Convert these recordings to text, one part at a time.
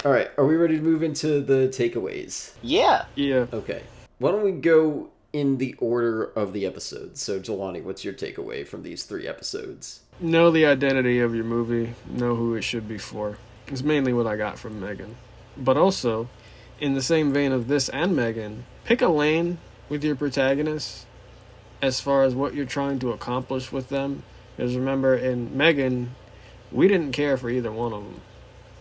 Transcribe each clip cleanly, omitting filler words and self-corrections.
All right, are we ready to move into the takeaways? Yeah. Yeah. Okay. Why don't we go in the order of the episodes? So, Jelani, what's your takeaway from these 3 episodes? Know the identity of your movie. Know who it should be for. It's mainly what I got from Megan. But also, in the same vein of this and Megan, pick a lane with your protagonists as far as what you're trying to accomplish with them. Because remember, in Megan, we didn't care for either one of them.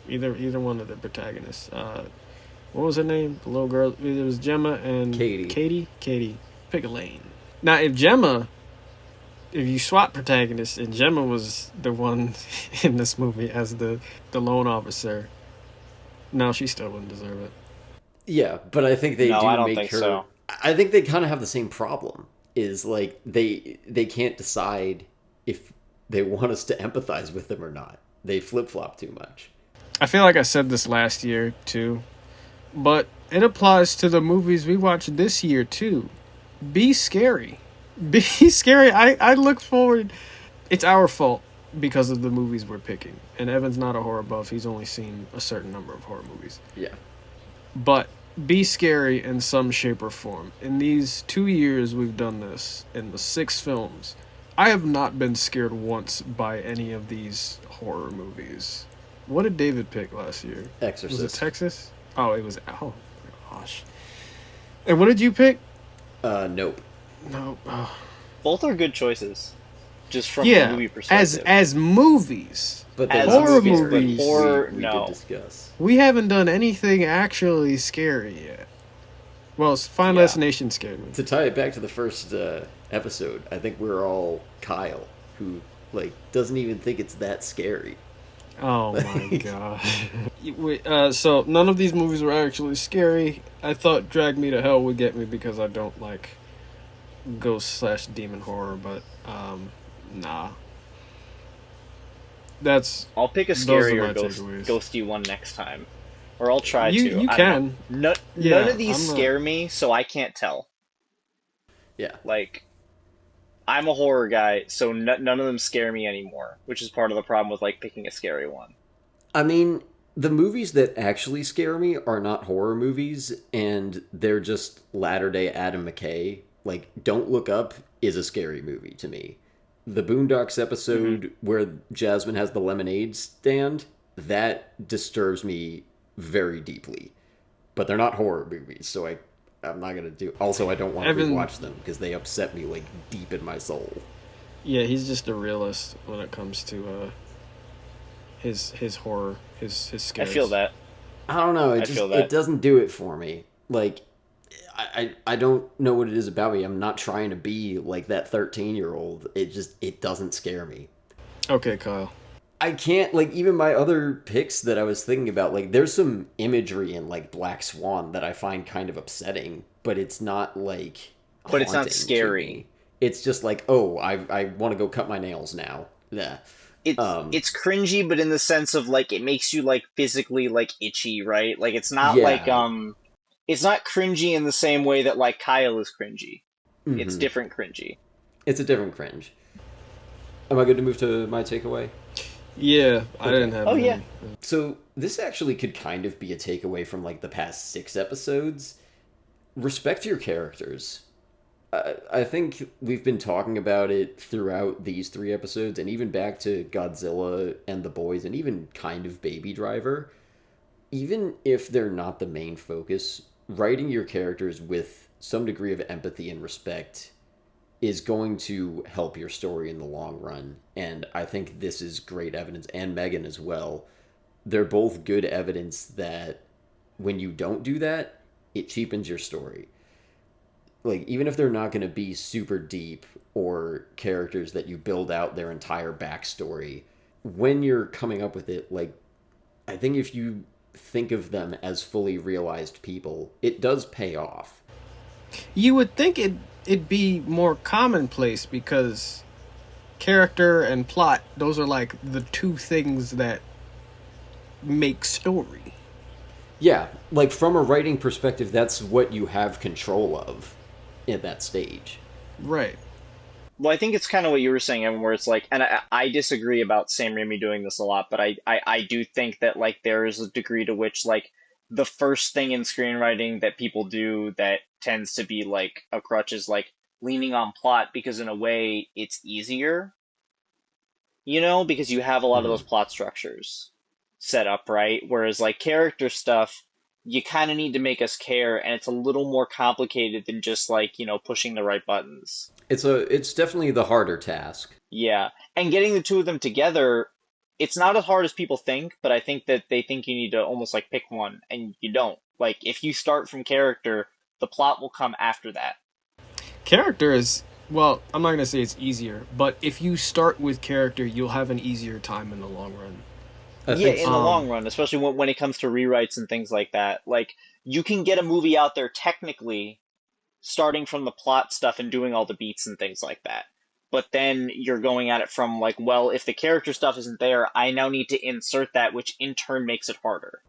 Either one of the protagonists. What was her name? The little girl. It was Gemma and Katie. Katie. Pick a lane. Now, if you swap protagonists and Gemma was the one in this movie as the loan officer, no, she still wouldn't deserve it. Yeah, but I think they No, do I don't make think her. so. I think they kind of have the same problem. Is like they can't decide if they want us to empathize with them or not. They flip flop too much. I feel like I said this last year too, but it applies to the movies we watched this year too. Be scary. Be scary. I look forward. It's our fault because of the movies we're picking. And Evan's not a horror buff. He's only seen a certain number of horror movies. Yeah. But be scary in some shape or form. In these 2 years we've done this, in the 6 films, I have not been scared once by any of these horror movies. What did David pick last year? Exorcist. Was it Texas? Oh, it was... Oh, my gosh. And what did you pick? Nope. No. Oh. Both are good choices. Just from Yeah, a movie perspective. as movies. But As horror movies movies. Horror, we no. did discuss. We haven't done anything actually scary yet. Well, Final Yeah. Destination scared me. To tie it back to the first episode, I think we're all Kyle, who doesn't even think it's that scary. Oh my gosh. So none of these movies were actually scary. I thought Drag Me to Hell would get me because I don't like ghost/demon horror, but nah. I'll pick a those scary are or my ghost, takeaways. ghosty one next time. Or I'll try to. You I don't can. know. Yeah, None of these I'm not- scare me, so I can't tell. Yeah. Like, I'm a horror guy, so none of them scare me anymore, which is part of the problem with picking a scary one. I mean, the movies that actually scare me are not horror movies, and they're just latter-day Adam McKay. Don't Look Up is a scary movie to me. The Boondocks episode where Jasmine has the lemonade stand, that disturbs me very deeply. But they're not horror movies, so I'm not going to do... Also, I don't want to Evan- rewatch them, because they upset me, deep in my soul. Yeah, he's just a realist when it comes to his horror, his scares. I feel that. I don't know. I feel that. It doesn't do it for me. I don't know what it is about me. I'm not trying to be like that 13-year-old. It doesn't scare me. Okay, Kyle. I can't even my other picks that I was thinking about. There's some imagery in Black Swan that I find kind of upsetting, but it's not But it's not haunting to scary. me. It's just I want to go cut my nails now. Yeah. It's cringy, but in the sense of it makes you physically itchy, right? It's not Yeah. it's not cringy in the same way that Kyle is cringy. It's Mhm. different cringy. It's a different cringe. Am I good to move to my takeaway? Yeah, I didn't have. Oh, any. yeah. So this actually could kind of be a takeaway from the past 6 episodes. Respect your characters. I think we've been talking about it throughout these 3 episodes, and even back to Godzilla and the Boys, and even kind of Baby Driver. Even if they're not the main focus, writing your characters with some degree of empathy and respect is going to help your story in the long run. And I think this is great evidence, and Megan as well. They're both good evidence that when you don't do that, it cheapens your story. Even if they're not going to be super deep or characters that you build out their entire backstory, when you're coming up with it, I think if you think of them as fully realized people, it does pay off. You would think it'd be more commonplace because character and plot, those are the 2 things that make story. Yeah, from a writing perspective, that's what you have control of at that stage. Right. Well, I think it's kind of what you were saying, Evan, where it's like, and I disagree about Sam Raimi doing this a lot, but I do think that like there is a degree to which like the first thing in screenwriting that people do that tends to be like a crutch is like leaning on plot because in a way it's easier, because you have a lot of those Hmm. plot structures set up, right? Whereas like character stuff, you kind of need to make us care, and it's a little more complicated than just like, pushing the right buttons. It's definitely the harder task. Yeah. And getting the two of them together, it's not as hard as people think, but I think that they think you need to almost like pick one, and you don't. Like, if you start from character, the plot will come after that. Character is, well, I'm not going to say it's easier, but if you start with character, you'll have an easier time in the long run. I Yeah, think in the long run, especially when it comes to rewrites and things like that. Like, you can get a movie out there technically starting from the plot stuff and doing all the beats and things like that. But then you're going at it from like, well, if the character stuff isn't there, I now need to insert that, which in turn makes it harder.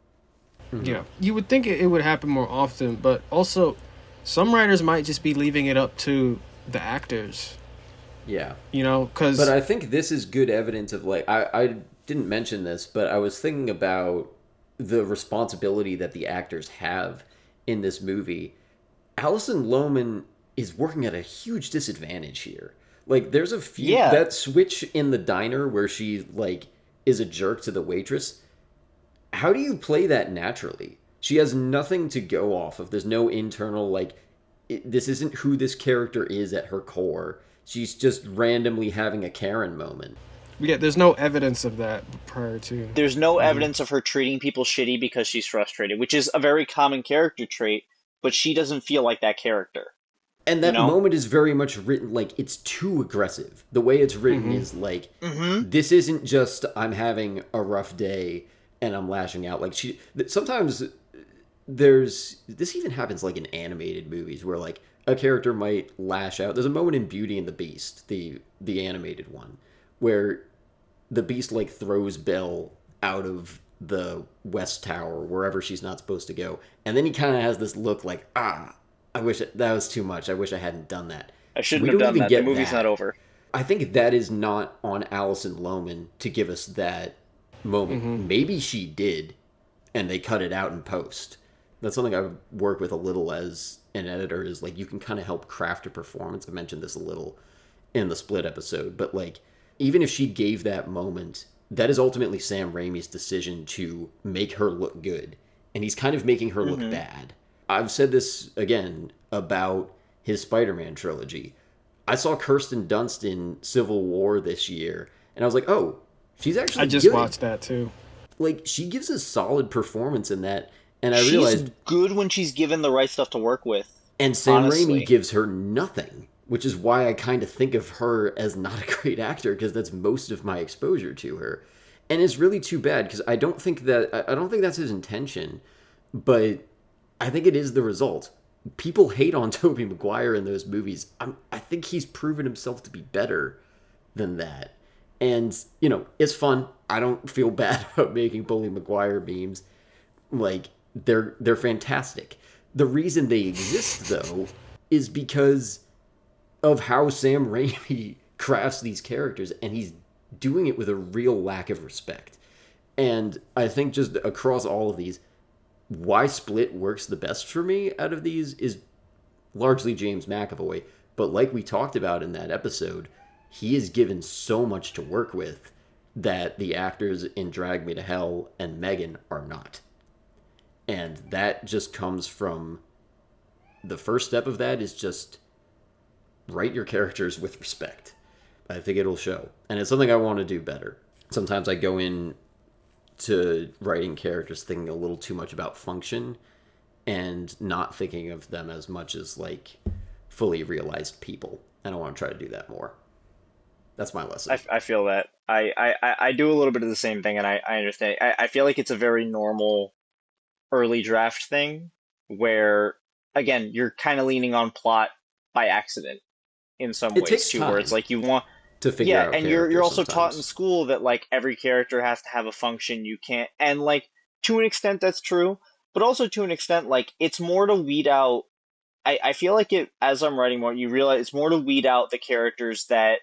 Yeah. You would think it would happen more often, but also some writers might just be leaving it up to the actors, yeah. because But I think this is good evidence of like I didn't mention this, but I was thinking about the responsibility that the actors have in this movie. Alison Lohman is working at a huge disadvantage here. Like there's a few Yeah, that switch in the diner where she like is a jerk to the waitress. How do you play that naturally? She has nothing to go off of. There's no internal like this isn't who this character is at her core. She's just randomly having a Karen moment. yeah, there's no evidence of that prior to. there's no evidence of her treating people shitty because she's frustrated, which is a very common character trait, but she doesn't feel like that character, And you that know? moment is very much written like it's too aggressive. The way it's written is like Mm-hmm. this isn't just I'm having a rough day and I'm lashing out. Like sometimes there's this even happens like in animated movies where like a character might lash out. There's a moment in Beauty and the Beast, the animated one, where the Beast like throws Belle out of the West Tower wherever she's not supposed to go, and then he kind of has this look like I wish that was too much. I wish I hadn't done that. I shouldn't We have don't done even that. The get movie's not that. over. I think that is not on Alison Lohman to give us that moment. Maybe she did, and they cut it out in post. That's something I work with a little as an editor is like you can kind of help craft a performance. I mentioned this a little in the Split episode, but like even if she gave that moment, that is ultimately Sam Raimi's decision to make her look good, and he's kind of making her look Mm-hmm. bad. I've said this again about his Spider-Man trilogy. I saw Kirsten Dunst in Civil War this year, and I was like, oh, she's I actually just good. watched that too. Like she gives a solid performance in that, and I She's realized, good when she's given the right stuff to work with, and Sam Raimi honestly. gives her nothing, which is why I kind of think of her as not a great actor because that's most of my exposure to her, and it's really too bad because I don't think that's his intention, but I think it is the result. People hate on Tobey Maguire in those movies. I think he's proven himself to be better than that. And, it's fun. I don't feel bad about making Bully Maguire memes. Like, they're fantastic. The reason they exist, though, is because of how Sam Raimi crafts these characters, and he's doing it with a real lack of respect. And I think just across all of these, why Split works the best for me out of these is largely James McAvoy. But like we talked about in that episode, he is given so much to work with that the actors in Drag Me to Hell and Megan are not. And that just comes from the first step of that is just write your characters with respect. I think it'll show. And it's something I want to do better. Sometimes I go in to writing characters thinking a little too much about function and not thinking of them as much as like fully realized people. And I want to try to do that more. That's my lesson. I feel that. I do a little bit of the same thing, and I understand. I feel like it's a very normal early draft thing where, again, you're kind of leaning on plot by accident in some It ways takes too, where it's time like you want. to figure Yeah, out and you're characters also taught in sometimes. school that like every character has to have a function. You can't, and like to an extent that's true, but also to an extent like it's more to weed out I feel like it as I'm writing more, you realize it's more to weed out the characters that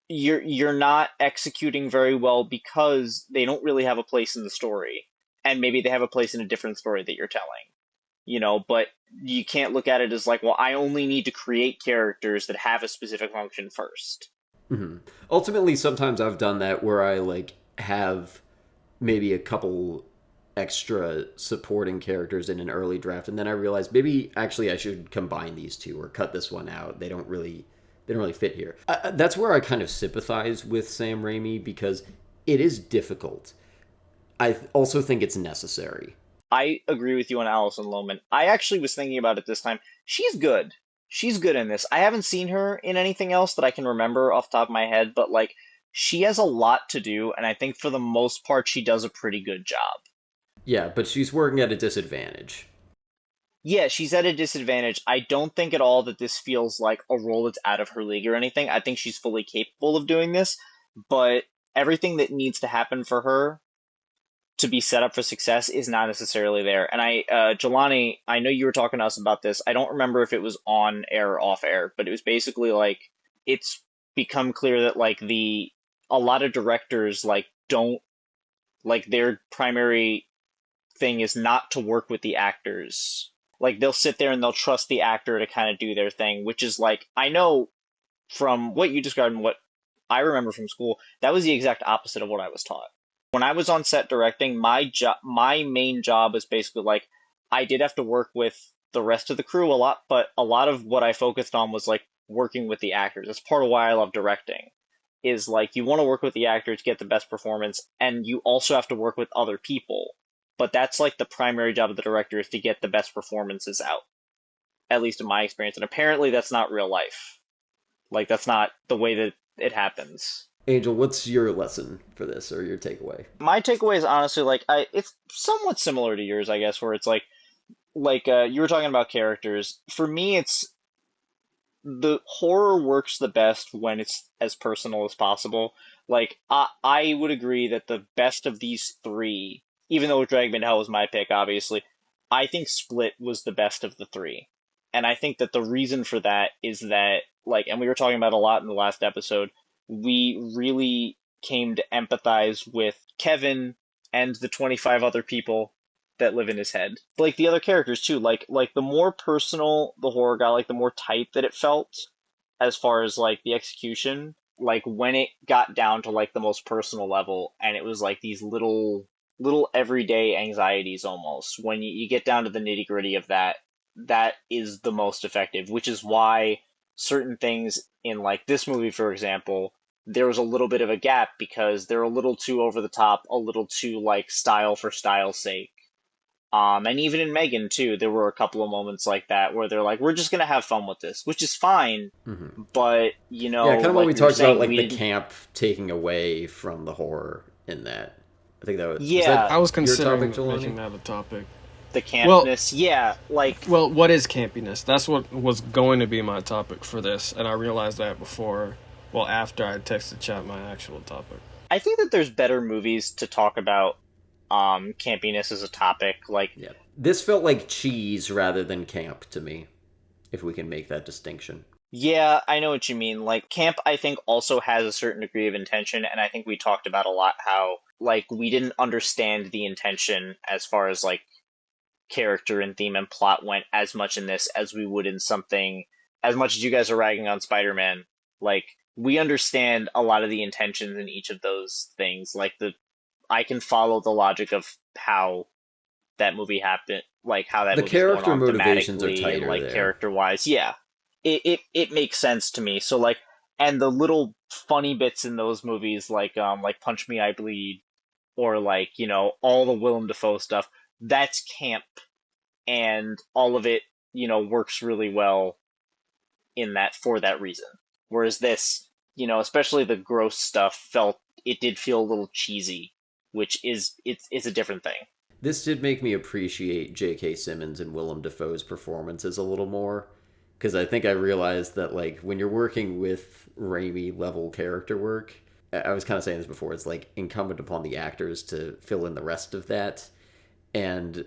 you're not executing very well because they don't really have a place in the story. And maybe they have a place in a different story that you're telling. But you can't look at it as like, well, I only need to create characters that have a specific function first. Hmm. Ultimately, sometimes I've done that where I like have maybe a couple extra supporting characters in an early draft, and then I realized maybe actually I should combine these two or cut this one out. They don't really fit here. That's where I kind of sympathize with Sam Raimi because it is difficult. Also think it's necessary. I agree with you on Alison Lohman. I actually was thinking about it this time. She's good. She's good in this. I haven't seen her in anything else that I can remember off the top of my head, but like she has a lot to do, and I think for the most part she does a pretty good job. Yeah, but she's working at a disadvantage. Yeah, she's at a disadvantage. I don't think at all that this feels like a role that's out of her league or anything. I think she's fully capable of doing this, but everything that needs to happen for her to be set up for success is not necessarily there. And Jelani, I know you were talking to us about this. I don't remember if it was on air or off air, but it was basically like it's become clear that like a lot of directors like don't like their primary thing is not to work with the actors. Like they'll sit there and they'll trust the actor to kind of do their thing, which is like I know from what you described and what I remember from school, that was the exact opposite of what I was taught. When I was on set directing, my main job was basically like I did have to work with the rest of the crew a lot, but a lot of what I focused on was like working with the actors. That's part of why I love directing. Is like you want to work with the actors to get the best performance, and you also have to work with other people. But that's like the primary job of the director is to get the best performances out, at least in my experience. And apparently that's not real life. Like that's not the way that it happens. Angel, what's your lesson for this or your takeaway? My takeaway is honestly like it's somewhat similar to yours, I guess, where it's like you were talking about characters. For me, it's the horror works the best when it's as personal as possible. Like I would agree that the best of these three, even though Drag Me to Hell was my pick, obviously, I think Split was the best of the three. And I think that the reason for that is that like, and we were talking about a lot in the last episode, we really came to empathize with Kevin and the 25 other people that live in his head. Like the other characters too, like the more personal the horror got, like the more tight that it felt as far as like the execution, like when it got down to like the most personal level and it was like these little everyday anxieties almost. When you get down to the nitty-gritty of that, that is the most effective, which is why certain things in like this movie, for example, there was a little bit of a gap because they're a little too over the top, a little too like style for style's sake. And even in Megan too, there were a couple of moments like that where they're like, "We're just gonna have fun with this," which is fine. Hmm. But Yeah, kind of what like we we were talked about, saying, like the we camp taking away from the horror in that. I think that was that yeah, I was your considering topic, Jelani? making that a topic. the Well, campness, yeah, like well, what is campiness? That's what was going to be my topic for this, and I realized that before, well, after I texted chat my actual topic. I think that there's better movies to talk about campiness as a topic. Like Yeah. This felt like cheese rather than camp to me, if we can make that distinction. yeah, I know what you mean. Like camp I think also has a certain degree of intention, and I think we talked about a lot how like we didn't understand the intention as far as like character and theme and plot went as much in this as we would in something as much as you guys are ragging on Spider-Man. Like we understand a lot of the intentions in each of those things. Like the I can follow the logic of how that movie happened, like how that The movie's going character on motivations are thematically and tighter like there. character wise. Yeah, it makes sense to me. So like, and the little funny bits in those movies, like Punch Me I Bleed, or like all the Willem Dafoe stuff. That's camp, and all of it works really well in that for that reason. Whereas this, especially the gross stuff, it did feel a little cheesy, which is it's a different thing. This did make me appreciate J.K. Simmons and Willem Dafoe's performances a little more, because I think I realized that like when you're working with Raimi level character work, I was kind of saying this before, it's like incumbent upon the actors to fill in the rest of that, and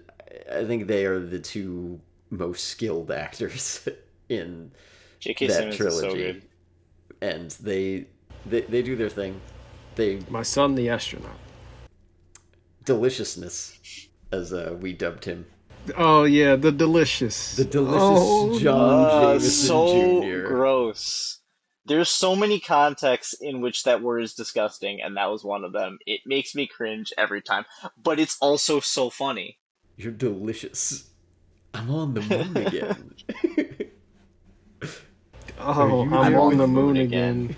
I think they are the two most skilled actors in J.K. that Simmons is so trilogy, good. and they do their thing. They My son, the astronaut. deliciousness, as we dubbed him, Oh yeah, the delicious. the delicious Oh, John Jameson So Jr. gross. There's so many contexts in which that word is disgusting, and that was one of them. It makes me cringe every time, but it's also so funny. You're delicious. I'm on the moon again. Oh, you I'm here on with the me moon again? again.